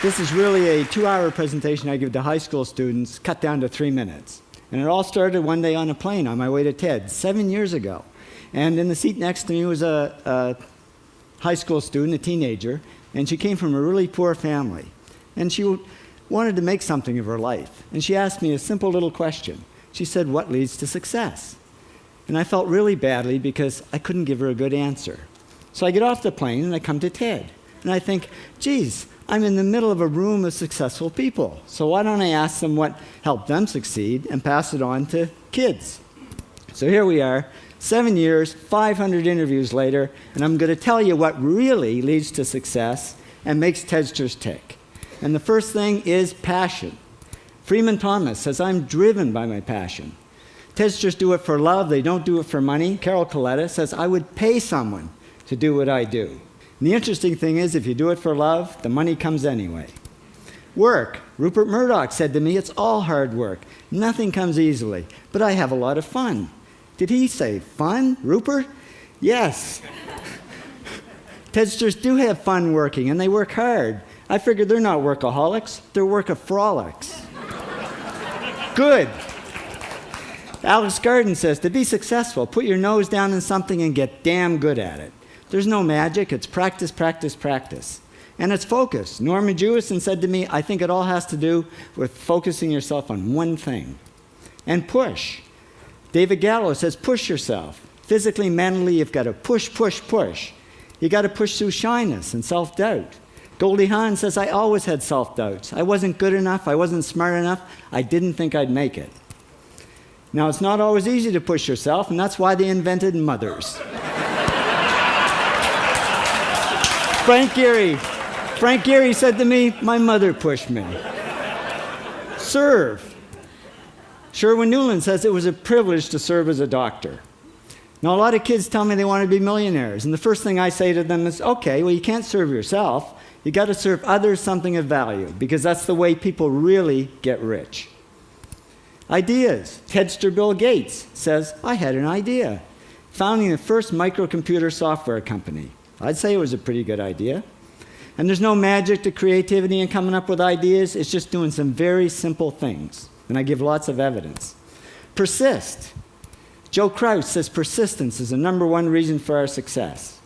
This is really a 2-hour presentation I give to high school students, cut down to 3 minutes. And it all started one day on a plane on my way to TED, 7 years ago. And in the seat next to me was a high school student, a teenager, and she came from a really poor family. And she wanted to make something of her life. And she asked me a simple little question. She said, "What leads to success?" And I felt really badly because I couldn't give her a good answer. So I get off the plane and I come to TED. And I think, geez, I'm in the middle of a room of successful people. So why don't I ask them what helped them succeed and pass it on to kids? So here we are, 7 years, 500 interviews later, and I'm going to tell you what really leads to success and makes TEDsters tick. And the first thing is passion. Freeman Thomas says, "I'm driven by my passion." TEDsters do it for love, they don't do it for money. Carol Coletta says, "I would pay someone to do what I do." And the interesting thing is, if you do it for love, the money comes anyway. Work. Rupert Murdoch said to me, "It's all hard work. Nothing comes easily, but I have a lot of fun." Did he say fun, Rupert? Yes. TEDsters do have fun working, and they work hard. I figured they're not workaholics, they're workaholics. Good. Alex Garden says, to be successful, put your nose down in something and get damn good at it. There's no magic, it's practice, practice, practice. And it's focus. Norman Jewison said to me, "I think it all has to do with focusing yourself on one thing." And push. David Gallo says, push yourself. Physically, mentally, you've got to push, push, push. You got to push through shyness and self-doubt. Goldie Hawn says, "I always had self-doubts. I wasn't good enough, I wasn't smart enough, I didn't think I'd make it." Now, it's not always easy to push yourself, and that's why they invented mothers. Frank Gehry said to me, "My mother pushed me." Serve. Sherwin Nuland says it was a privilege to serve as a doctor. Now, a lot of kids tell me they want to be millionaires, and the first thing I say to them is, okay, well, you can't serve yourself. You got to serve others something of value, because that's the way people really get rich. Ideas. TEDster Bill Gates says, "I had an idea." Founding the first microcomputer software company. I'd say it was a pretty good idea. And there's no magic to creativity and coming up with ideas. It's just doing some very simple things. And I give lots of evidence. Persist. Joe Kraus says persistence is the #1 reason for our success.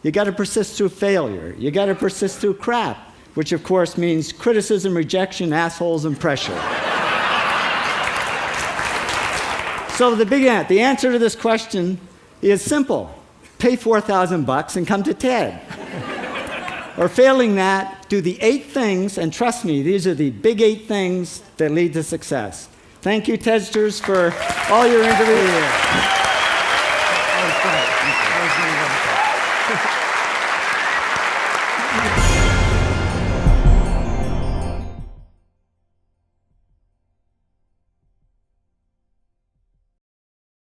You got to persist through failure. You got to persist through crap, which of course means criticism, rejection, assholes, and pressure. So the answer to this question is simple. Pay $4,000 and come to TED. Or failing that, do the 8 things, and trust me, these are the big 8 things that lead to success. Thank you, TEDsters, for all your interviews.